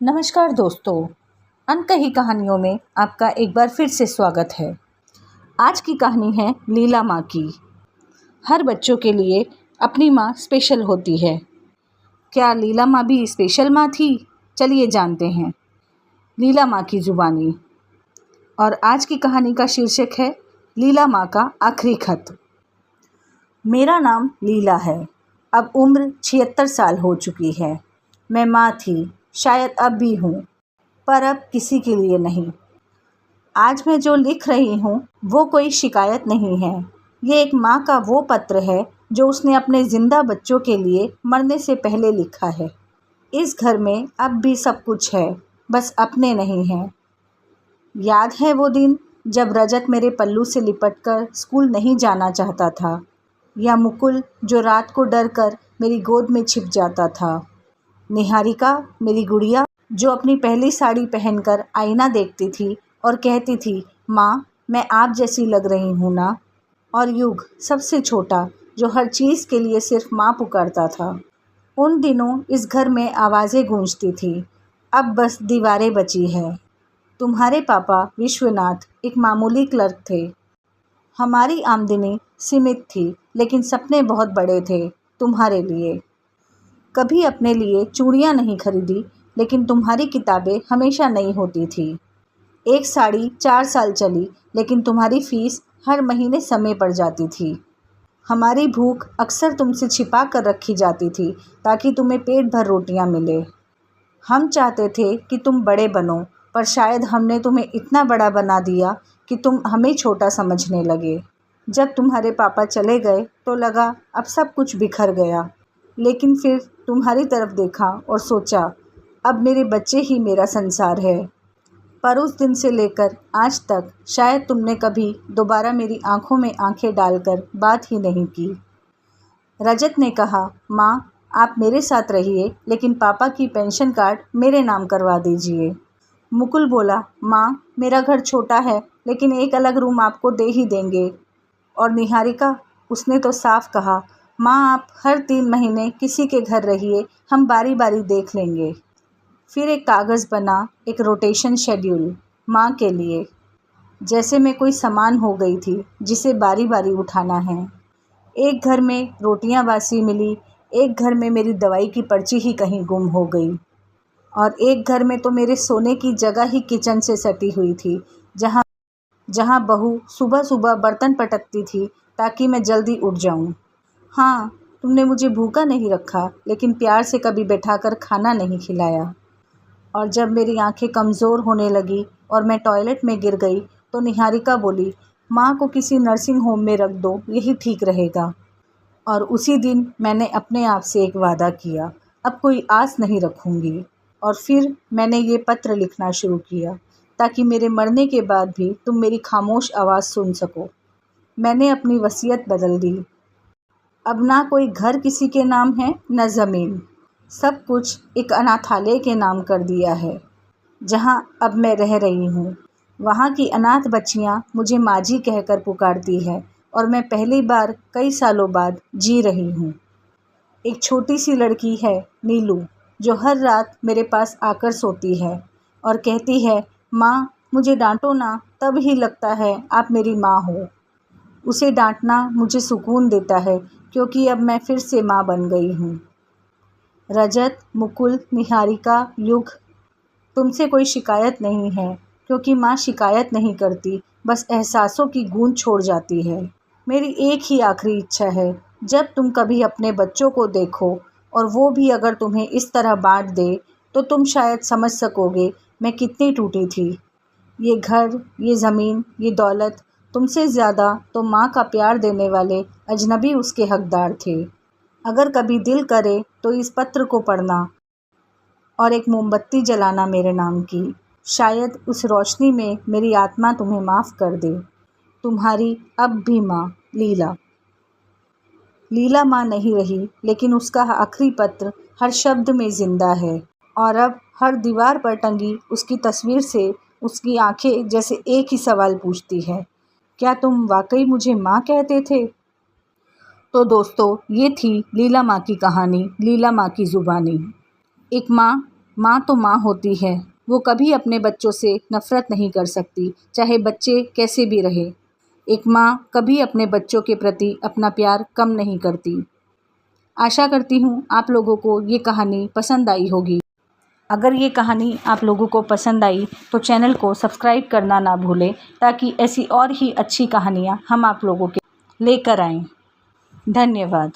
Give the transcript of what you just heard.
नमस्कार दोस्तों, अनकही कहानियों में आपका एक बार फिर से स्वागत है। आज की कहानी है लीला माँ की। हर बच्चों के लिए अपनी माँ स्पेशल होती है। क्या लीला माँ भी स्पेशल माँ थी? चलिए जानते हैं। लीला माँ की ज़ुबानी। और आज की कहानी का शीर्षक है लीला माँ का आखिरी खत। मेरा नाम लीला है। अब उम्र 76 साल हो चुकी है। मैं माँ थी, शायद अब भी हूँ, पर अब किसी के लिए नहीं। आज मैं जो लिख रही हूँ वो कोई शिकायत नहीं है। ये एक माँ का वो पत्र है जो उसने अपने ज़िंदा बच्चों के लिए मरने से पहले लिखा है। इस घर में अब भी सब कुछ है, बस अपने नहीं हैं। याद है वो दिन जब रजत मेरे पल्लू से लिपटकर स्कूल नहीं जाना चाहता था, या मुकुल जो रात को डर कर मेरी गोद में छिप जाता था। निहारिका मेरी गुड़िया जो अपनी पहली साड़ी पहनकर आईना देखती थी और कहती थी, माँ मैं आप जैसी लग रही हूँ ना। और युग सबसे छोटा जो हर चीज़ के लिए सिर्फ माँ पुकारता था। उन दिनों इस घर में आवाज़ें गूंजती थी, अब बस दीवारें बची है। तुम्हारे पापा विश्वनाथ एक मामूली क्लर्क थे। हमारी आमदनी सीमित थी, लेकिन सपने बहुत बड़े थे तुम्हारे लिए। कभी अपने लिए चूड़ियाँ नहीं खरीदी, लेकिन तुम्हारी किताबें हमेशा नई होती थी। एक साड़ी 4 साल चली, लेकिन तुम्हारी फ़ीस हर महीने समय पर जाती थी। हमारी भूख अक्सर तुमसे छिपा कर रखी जाती थी ताकि तुम्हें पेट भर रोटियां मिले। हम चाहते थे कि तुम बड़े बनो, पर शायद हमने तुम्हें इतना बड़ा बना दिया कि तुम हमें छोटा समझने लगे। जब तुम्हारे पापा चले गए तो लगा अब सब कुछ बिखर गया, लेकिन फिर तुम्हारी तरफ देखा और सोचा अब मेरे बच्चे ही मेरा संसार है। पर उस दिन से लेकर आज तक शायद तुमने कभी दोबारा मेरी आंखों में आंखें डालकर बात ही नहीं की। रजत ने कहा, माँ आप मेरे साथ रहिए, लेकिन पापा की पेंशन कार्ड मेरे नाम करवा दीजिए। मुकुल बोला, माँ मेरा घर छोटा है, लेकिन एक अलग रूम आपको दे ही देंगे। और निहारिका, उसने तो साफ कहा, माँ आप हर 3 महीने किसी के घर रहिए, हम बारी बारी देख लेंगे। फिर एक कागज़ बना, एक रोटेशन शेड्यूल माँ के लिए, जैसे मैं कोई सामान हो गई थी जिसे बारी बारी उठाना है। एक घर में रोटियां बासी मिली, एक घर में मेरी दवाई की पर्ची ही कहीं गुम हो गई, और एक घर में तो मेरे सोने की जगह ही किचन से सटी हुई थी, जहाँ बहू सुबह सुबह बर्तन पटकती थी ताकि मैं जल्दी उठ जाऊँ। हाँ, तुमने मुझे भूखा नहीं रखा, लेकिन प्यार से कभी बैठाकर खाना नहीं खिलाया। और जब मेरी आंखें कमज़ोर होने लगी और मैं टॉयलेट में गिर गई तो निहारिका बोली, माँ को किसी नर्सिंग होम में रख दो, यही ठीक रहेगा। और उसी दिन मैंने अपने आप से एक वादा किया, अब कोई आस नहीं रखूँगी। और फिर मैंने ये पत्र लिखना शुरू किया ताकि मेरे मरने के बाद भी तुम मेरी खामोश आवाज़ सुन सको। मैंने अपनी वसीयत बदल दी। अब ना कोई घर किसी के नाम है, न ज़मीन। सब कुछ एक अनाथालय के नाम कर दिया है। जहाँ अब मैं रह रही हूँ, वहाँ की अनाथ बच्चियाँ मुझे माजी कहकर पुकारती है, और मैं पहली बार कई सालों बाद जी रही हूँ। एक छोटी सी लड़की है, नीलू, जो हर रात मेरे पास आकर सोती है और कहती है, माँ मुझे डांटो ना, तब ही लगता है आप मेरी माँ हो। उसे डांटना मुझे सुकून देता है, क्योंकि अब मैं फिर से माँ बन गई हूँ। रजत, मुकुल, निहारिका, युग, तुमसे कोई शिकायत नहीं है, क्योंकि माँ शिकायत नहीं करती, बस एहसासों की गूंज छोड़ जाती है। मेरी एक ही आखिरी इच्छा है, जब तुम कभी अपने बच्चों को देखो और वो भी अगर तुम्हें इस तरह बांट दे, तो तुम शायद समझ सकोगे मैं कितनी टूटी थी। ये घर, ये ज़मीन, ये दौलत, तुमसे ज़्यादा तो माँ का प्यार देने वाले अजनबी उसके हकदार थे। अगर कभी दिल करे तो इस पत्र को पढ़ना और एक मोमबत्ती जलाना मेरे नाम की। शायद उस रोशनी में मेरी आत्मा तुम्हें माफ़ कर दे। तुम्हारी अब भी माँ, लीला। लीला माँ नहीं रही, लेकिन उसका आखिरी पत्र हर शब्द में ज़िंदा है, और अब हर दीवार पर टंगी उसकी तस्वीर से उसकी आंखें जैसे एक ही सवाल पूछती है, क्या तुम वाकई मुझे माँ कहते थे? तो दोस्तों, ये थी लीला माँ की कहानी, लीला माँ की ज़ुबानी। एक माँ माँ तो माँ होती है, वो कभी अपने बच्चों से नफ़रत नहीं कर सकती, चाहे बच्चे कैसे भी रहे। एक माँ कभी अपने बच्चों के प्रति अपना प्यार कम नहीं करती। आशा करती हूँ आप लोगों को ये कहानी पसंद आई होगी। अगर ये कहानी आप लोगों को पसंद आई तो चैनल को सब्सक्राइब करना ना भूलें, ताकि ऐसी और ही अच्छी कहानियाँ हम आप लोगों के लेकर आएँ। धन्यवाद।